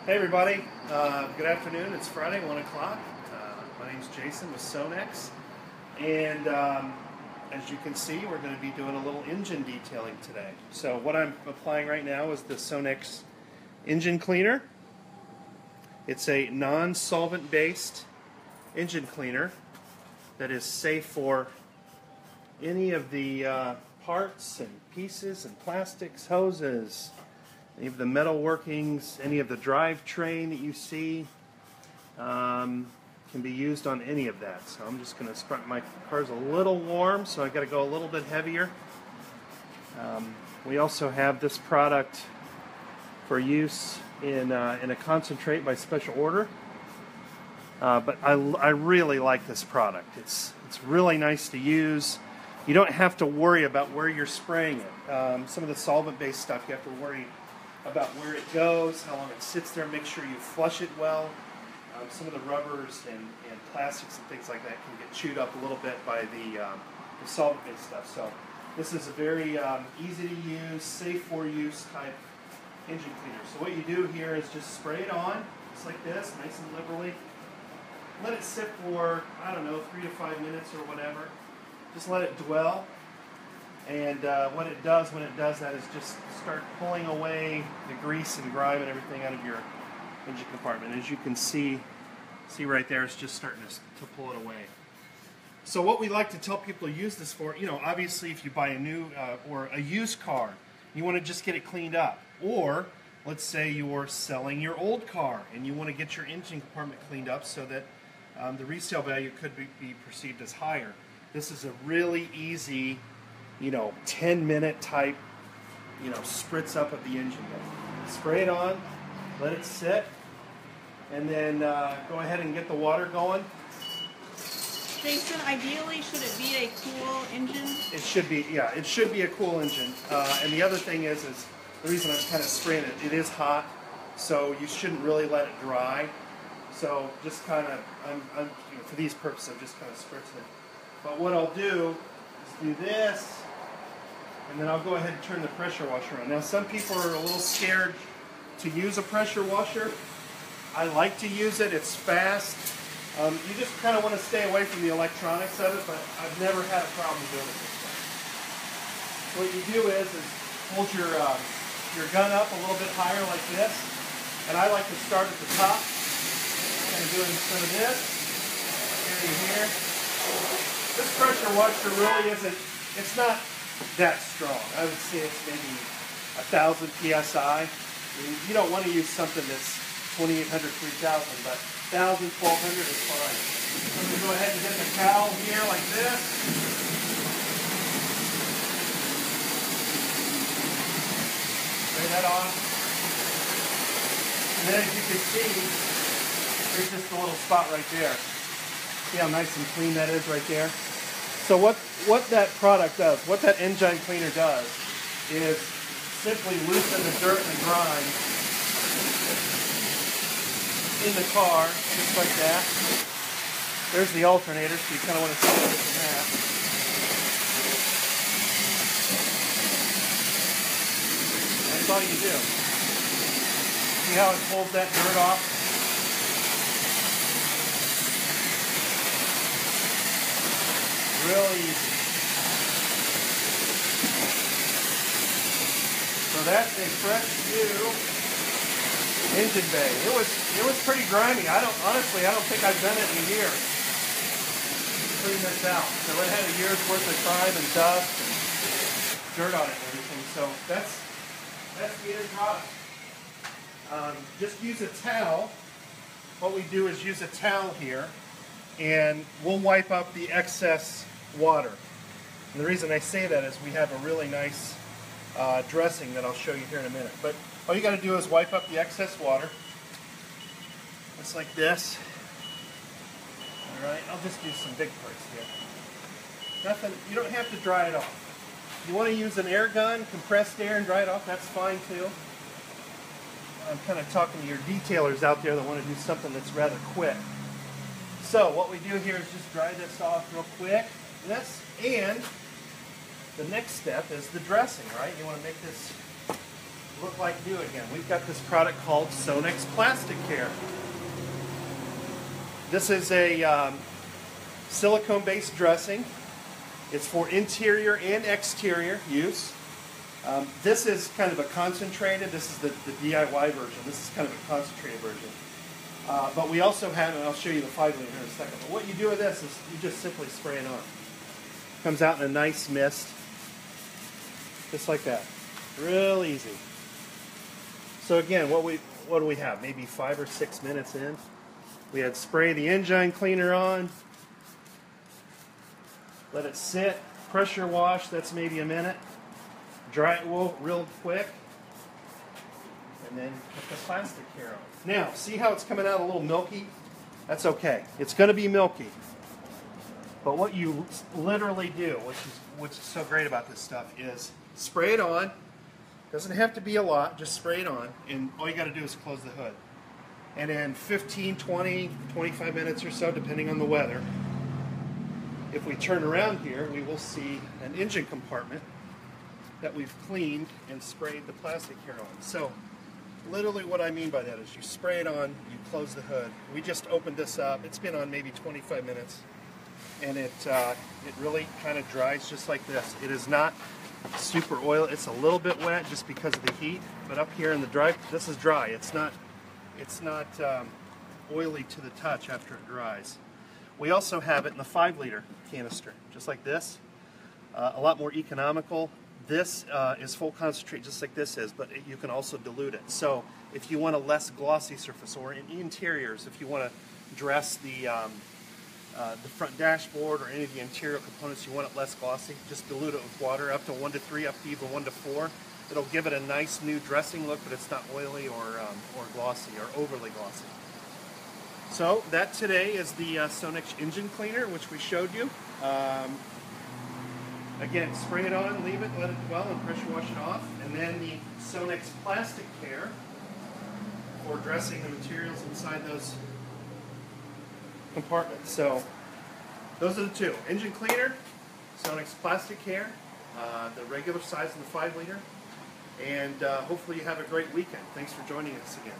Hey everybody, good afternoon. It's Friday, 1 o'clock. My name's Jason with SONAX, and as you can see, we're going to be doing a little engine detailing today. So what I'm applying right now is the SONAX Engine Cleaner. It's a non-solvent based engine cleaner that is safe for any of the parts and pieces and plastics, hoses, any of the metal workings, any of the drivetrain that you see can be used on any of that. So I'm just going to start. My car's a little warm, so I've got to go a little bit heavier. We also have this product for use in a concentrate by special order. But I really like this product. It's really nice to use. You don't have to worry about where you're spraying it. Some of the solvent-based stuff, you have to worry about where it goes, how long it sits there, make sure you flush it well. Some of the rubbers and plastics and things like that can get chewed up a little bit by the solvent-based stuff. So this is a very easy to use, safe for use type engine cleaner. So what you do here is just spray it on, just like this, nice and liberally. Let it sit for, I don't know, 3 to 5 minutes or whatever. Just let it dwell. And what it does when it does that is just start pulling away the grease and grime and everything out of your engine compartment. As you can see right there, it's just starting to pull it away. So what we like to tell people to use this for, obviously if you buy a new or a used car, you want to just get it cleaned up. Or let's say you're selling your old car and you want to get your engine compartment cleaned up so that the resale value could be perceived as higher. This is a really easy 10-minute type, spritz up of the engine bay. Spray it on, let it sit, and then go ahead and get the water going. Jason, ideally, should it be a cool engine? It should be, yeah, it should be a cool engine. And the other thing is the reason I'm kind of spraying it, it is hot, so you shouldn't really let it dry. So just kind of, for these purposes, I'm just kind of spritzing it. But what I'll do is do this, and then I'll go ahead and turn the pressure washer on. Now some people are a little scared to use a pressure washer. I like to use it, it's fast. You just kind of want to stay away from the electronics of it, but I've never had a problem doing it this way. What you do is hold your gun up a little bit higher like this, and I like to start at the top, kind of doing some of this, here. This pressure washer really isn't, it's not that strong. I would say it's maybe 1,000 PSI. You don't want to use something that's 2,800, 3,000, but 1,000, 1,200 is fine. I'm going to go ahead and get the cowl here like this. Spray that on. And then as you can see, there's just a little spot right there. See how nice and clean that is right there? So what that product does, what that engine cleaner does, is simply loosen the dirt and grime in the car, just like that. There's the alternator, so you kind of want to see it from that. That's all you do. See how it pulls that dirt off? Really easy. So that's a fresh new engine bay. It was pretty grimy. Honestly, I don't think I've done it in a year. Clean this out. So it had a year's worth of grime and dust and dirt on it and everything. So that's the end product. Just use a towel. What we do is use a towel here, and we'll wipe up the excess water. And the reason I say that is we have a really nice dressing that I'll show you here in a minute. But all you got to do is wipe up the excess water, just like this. All right, I'll just do some big parts here. Nothing. You don't have to dry it off. You want to use an air gun, compressed air, and dry it off. That's fine too. I'm kind of talking to your detailers out there that want to do something that's rather quick. So what we do here is just dry this off real quick. And the next step is the dressing, right? You want to make this look like new again. We've got this product called SONAX Plastic Care. This is a silicone-based dressing. It's for interior and exterior use. This is kind of a concentrated, this is the DIY version. This is kind of a concentrated version. But we also have, and I'll show you the 5 liter in a second, but what you do with this is you just simply spray it on. Comes out in a nice mist, just like that. Real easy. So again, what do we have? Maybe 5 or 6 minutes in. We had spray the engine cleaner on, let it sit, pressure wash, that's maybe a minute, dry it real quick, and then put the plastic care on. Now, see how it's coming out a little milky? That's okay. It's going to be milky. But what you literally do, which is so great about this stuff, is spray it on. Doesn't have to be a lot, just spray it on, and all you got to do is close the hood. And in 15, 20, 25 minutes or so, depending on the weather, if we turn around here, we will see an engine compartment that we've cleaned and sprayed the plastic care on. So, literally what I mean by that is you spray it on, you close the hood. We just opened this up. It's been on maybe 25 minutes, and it really kind of dries just like this. It is not super oily. It's a little bit wet just because of the heat, but up here in the dry, this is dry. It's not oily to the touch after it dries. We also have it in the 5 liter canister, just like this. A lot more economical. This is full concentrate, just like this is, but you can also dilute it. So if you want a less glossy surface, or in interiors, if you want to dress the front dashboard or any of the interior components, you want it less glossy, just dilute it with water up to 1 to 3, up to even 1 to 4. It'll give it a nice new dressing look, but it's not oily or glossy or overly glossy. So that today is the SONAX Engine Cleaner, which we showed you. Again, spray it on, leave it, let it dwell, and pressure wash it off. And then the SONAX Plastic Care for dressing the materials inside those compartments. So those are the two. Engine Cleaner, SONAX Plastic Care, the regular size in the 5 liter. And hopefully you have a great weekend. Thanks for joining us again.